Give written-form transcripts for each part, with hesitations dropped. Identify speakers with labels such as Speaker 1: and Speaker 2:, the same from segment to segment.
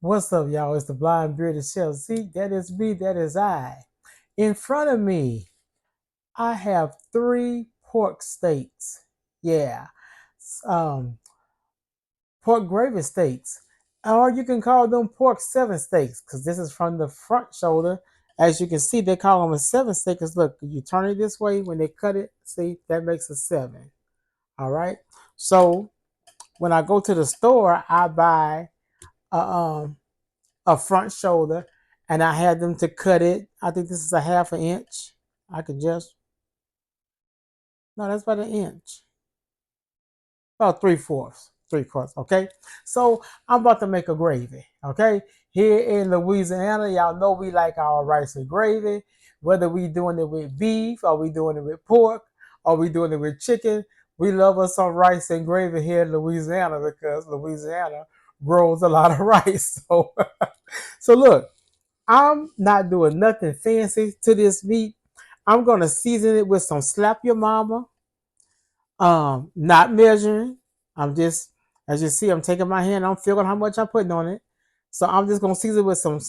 Speaker 1: What's up, y'all? It's the blind bearded chef. See, that is me, that is I. In front of me, I have three pork steaks. Yeah. Um, Pork gravy steaks. Or you can call them pork seven steaks, because this is from the front shoulder. As you can see, they call them a seven steak. Because look, you turn it this way, when they cut it, see, that makes a seven. All right. So when I go to the store, I buy a a front shoulder, and I had them to cut it. I think this is a half an inch. I could just no, that's about an inch, about three fourths. Okay, so I'm about to make a gravy. Okay, here in Louisiana, y'all know we like our rice and gravy. Whether we doing it with beef, or we doing it with pork, or we doing it with chicken, we love us some rice and gravy here in Louisiana because Louisiana grows a lot of rice. So look, I'm not doing nothing fancy to this meat. I'm gonna season it with some slap your mama. Not measuring. I'm just, as you see, I'm taking my hand, I'm feeling how much I'm putting on it. So I'm just gonna season it with some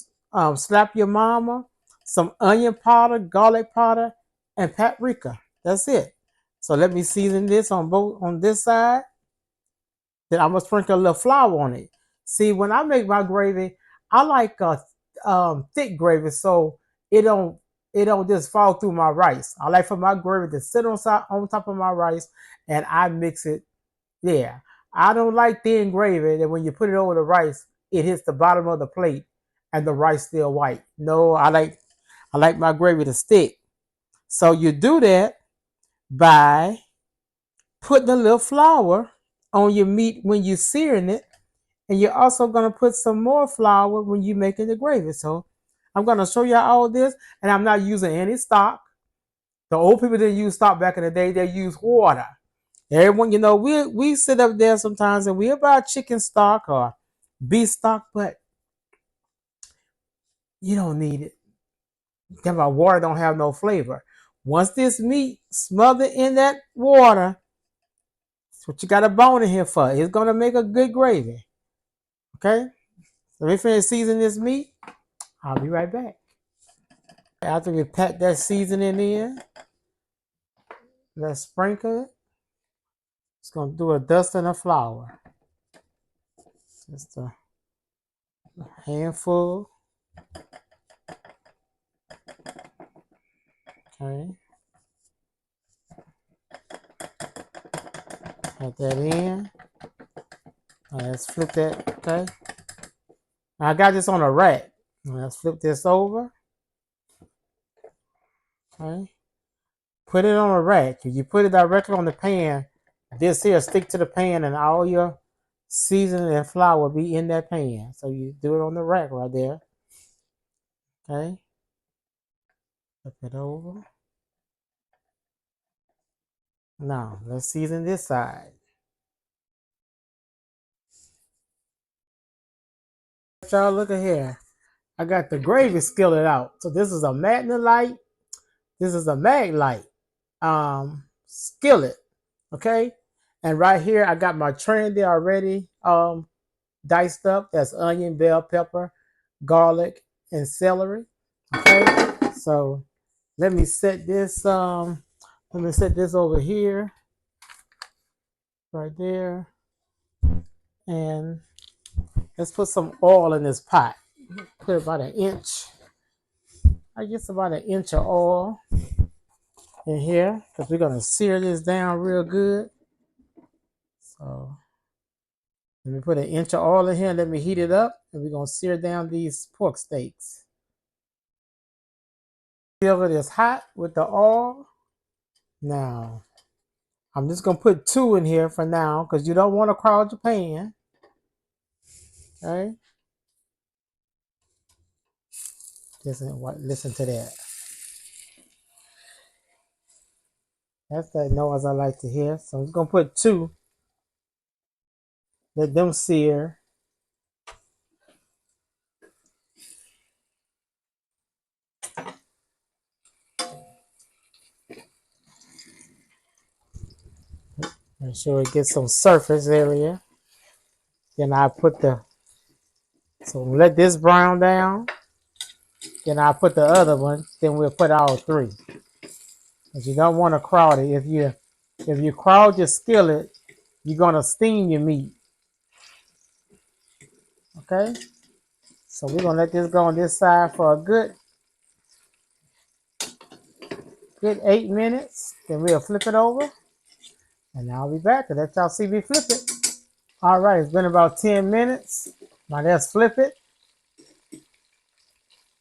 Speaker 1: slap your mama, some onion powder, garlic powder, and paprika. That's it. So let me season this on both on this side. Then I'm gonna sprinkle a little flour on it. See, when I make my gravy, I like a thick gravy, so it don't it don't just fall through my rice. I like for my gravy to sit on top of my rice, and I mix it. Yeah, I don't like thin gravy that when you put it over the rice, it hits the bottom of the plate and the rice still white. No, I like my gravy to stick. So you do that by putting a little flour on your meat when you're searing it, and you're also going to put some more flour when you're making the gravy. So I'm going to show you all this, and I'm not using any stock. The old people didn't use stock back in the day. They used water. Everyone, we sit up there sometimes and we about chicken stock or beef stock, but you don't need it. Talking about water don't have no flavor. Once this meat smothered in that water, that's what you got a bone in here for. It's going to make a good gravy. Okay? So we finish seasoning this meat. I'll be right back. After we pack that seasoning in, let's sprinkle it. It's going to do a dusting of flour. Just a handful. Okay. Add that in. Let's flip that. Okay. I got this on a rack. Let's flip this over. Okay. Put it on a rack. If you put it directly on the pan, this here stick to the pan and all your seasoning and flour will be in that pan. So you do it on the rack right there. Okay. Flip it over. Now let's season this side. Y'all look at here. I got the gravy skillet out. So this is a Magnalite. This is a Maglite skillet. Okay. And right here I got my tray there already diced up. That's onion, bell pepper, garlic, and celery. Okay. So let me set this over here. Right there. And let's put some oil in this pot. Put about an inch. I guess about an inch of oil in here because we're gonna sear this down real good. So let me put an inch of oil in here. Let me heat it up, and we're gonna sear down these pork steaks. Feel it is hot with the oil. Now I'm just gonna put 2 in here for now because you don't want to crowd your pan. Okay. Listen to that. That's that noise I like to hear. So I'm just gonna put 2. Let them sear. Make sure it gets some surface area. Then I put the So we'll let this brown down. Then I'll put the other one. Then we'll put all three. Because you don't want to crowd it. If you crowd your skillet, you're gonna steam your meat. Okay. So we're gonna let this go on this side for a good 8 minutes. Then we'll flip it over. And I'll be back to let y'all see me flip it. All right, it's been about 10 minutes. Now let's flip it.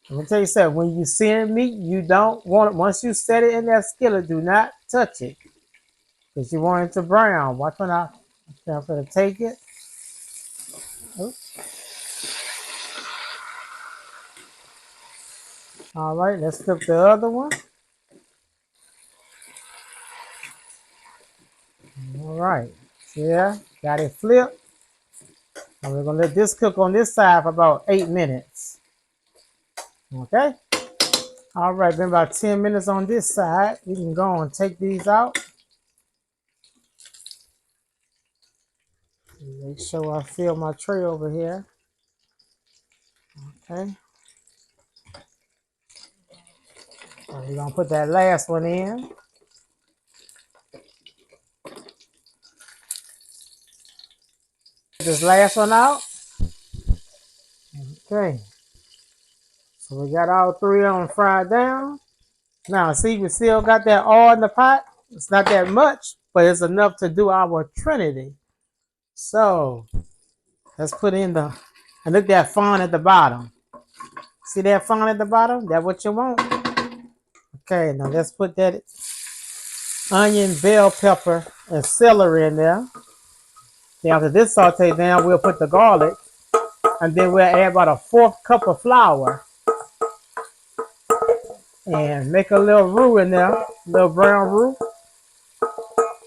Speaker 1: Let me tell you something. When you searing meat, you don't want it. Once you set it in that skillet, do not touch it. Because you want it to brown. Watch when I'm going to take it. Oops. All right, let's flip the other one. All right. Yeah, got it flipped. And we're going to let this cook on this side for about 8 minutes. Okay. All right, been about 10 minutes on this side. We can go and take these out. Make sure I fill my tray over here. Okay. So we're going to put that last one in. This last one out. Okay. So we got all three of them fried down. Now, see, we still got that oil in the pot. It's not that much, but it's enough to do our trinity. So let's put in the, and look at that fawn at the bottom. See that fawn at the bottom? That's what you want. Okay, now let's put that onion, bell pepper, and celery in there. Then after this saute down, we'll put the garlic, and then we'll add about a 1/4 cup of flour. And make a little roux in there, a little brown roux.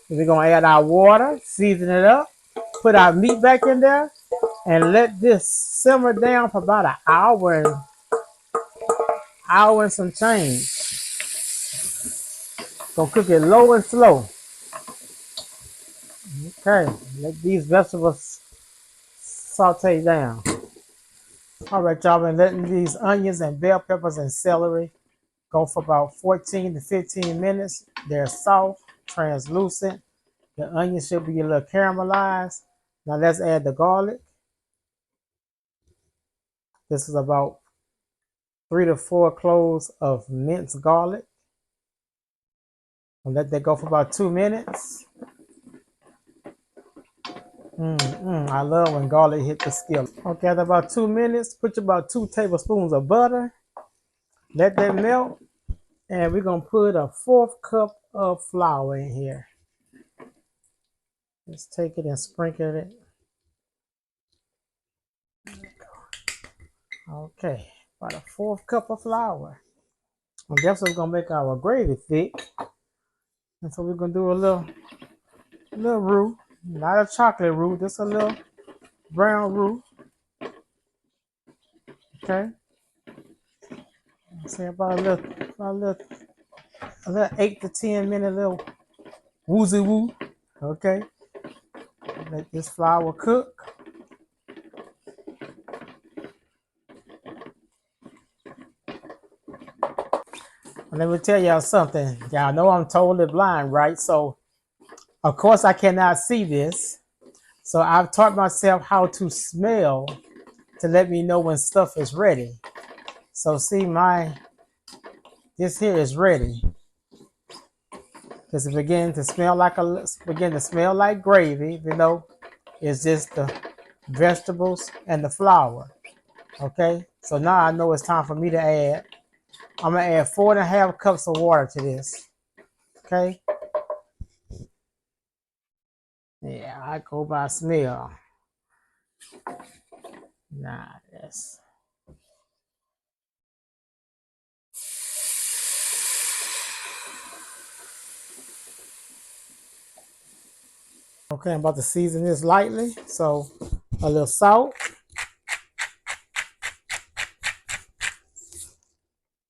Speaker 1: We're going to add our water, season it up, put our meat back in there, and let this simmer down for about an hour and some change. Gonna cook it low and slow. Okay, let these vegetables saute down. All right, y'all, been letting these onions and bell peppers and celery go for about 14 to 15 minutes. They're soft, translucent. The onions should be a little caramelized. Now let's add the garlic. This is about 3 to 4 cloves of minced garlic. I'll let that go for about 2 minutes. I love when garlic hit the skillet. Okay, after about 2 minutes, put about 2 tablespoons of butter. Let that melt. And we're going to put a 1/4 cup of flour in here. Let's take it and sprinkle it. Okay, about a 1/4 cup of flour. And that's what's going to make our gravy thick. And so we're going to do a little roux. Not a chocolate roux, just a little brown roux. Okay. Say about a little 8 to 10 minute little woozy woo. Okay. Let this flour cook. And let me tell y'all something. Y'all know I'm totally blind, right? So of course I cannot see this. So I've taught myself how to smell to let me know when stuff is ready. So see, this here is ready. Because it begin to smell like gravy, even though it's just the vegetables and the flour. Okay, so now I know it's time for me to add. I'm gonna add 4.5 cups of water to this. Okay. Yeah, I go by smell. Nah, that's. Okay, I'm about to season this lightly. So a little salt.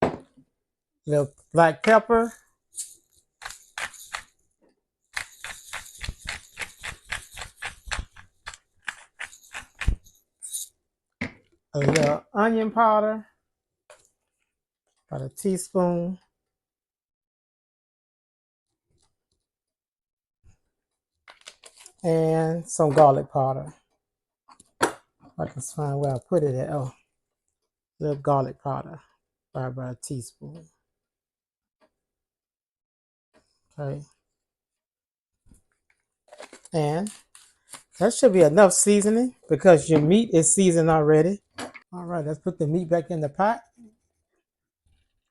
Speaker 1: A little black pepper. A onion powder, about a teaspoon. And some garlic powder. I can find where I put it at. Oh, little garlic powder, about a teaspoon. Okay. And that should be enough seasoning because your meat is seasoned already. All right, let's put the meat back in the pot.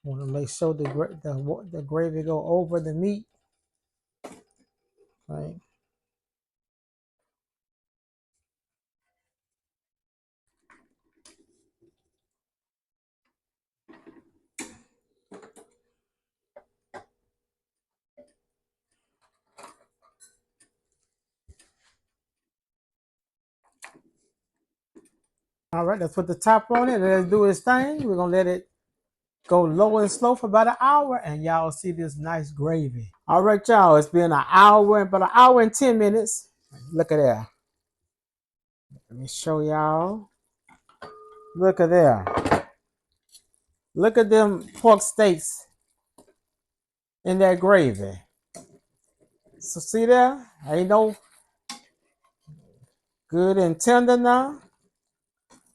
Speaker 1: Want to make sure the gravy go over the meat. Right. All right, let's put the top on it. Let's do its thing. We're gonna let it go low and slow for about an hour, and y'all see this nice gravy. All right, y'all. It's been about an hour and 10 minutes. Look at that. Let me show y'all. Look at there. Look at them pork steaks in that gravy. So see there? Ain't no good and tender now.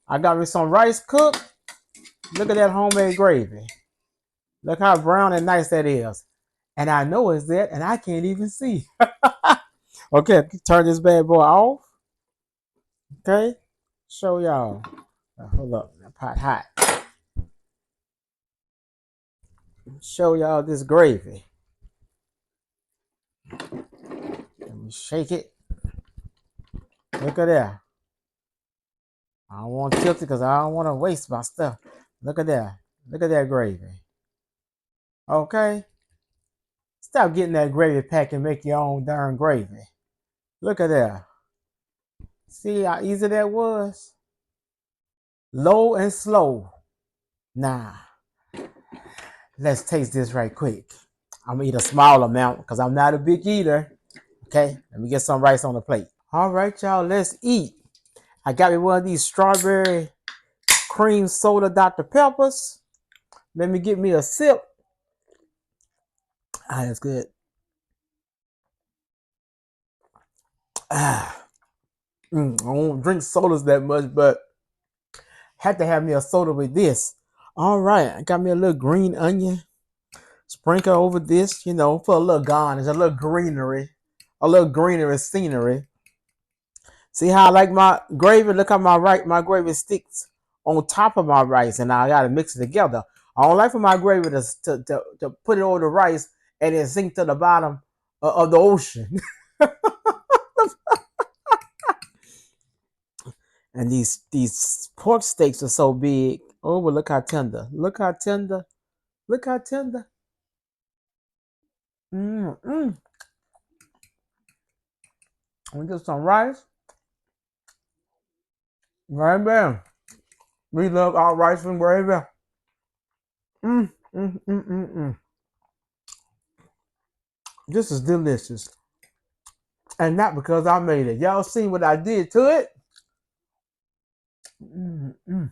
Speaker 1: I got me some rice cooked. Look at that homemade gravy. Look how brown and nice that is. And I know it's that, and I can't even see. Okay, turn this bad boy off. Okay, show y'all. Hold up, that pot hot. Show y'all this gravy. Let me shake it. Look at that. I don't want to tilt it because I don't want to waste my stuff. Look at that. Look at that gravy. Okay? Stop getting that gravy pack and make your own darn gravy. Look at that. See how easy that was? Low and slow. Nah. Let's taste this right quick. I'm going to eat a small amount because I'm not a big eater. Okay? Let me get some rice on the plate. All right, y'all. Let's eat. I got me one of these strawberry cream soda Dr. Peppers. Let me get me a sip. Ah, that's good. I don't drink sodas that much, but had to have me a soda with this. All right, I got me a little green onion. Sprinkle over this, for a little garnish, a little greenery scenery. See how I like my gravy? Look how my gravy sticks on top of my rice, and I gotta mix it together. I don't like for my gravy to put it over the rice and then sink to the bottom of the ocean. And these pork steaks are so big. Oh, but look how tender. Look how tender. Look how tender. Mm-mm. We get some rice. Right there. We love our rice and gravy. Mm, mm, mm, mm, mm. This is delicious. And not because I made it. Y'all seen what I did to it? Mm-mm. And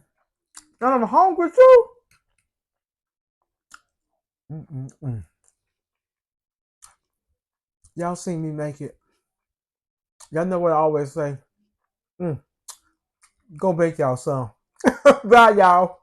Speaker 1: I'm hungry too. Mm-mm-mm. Y'all seen me make it. Y'all know what I always say. Go bake y'all some. Bye, y'all.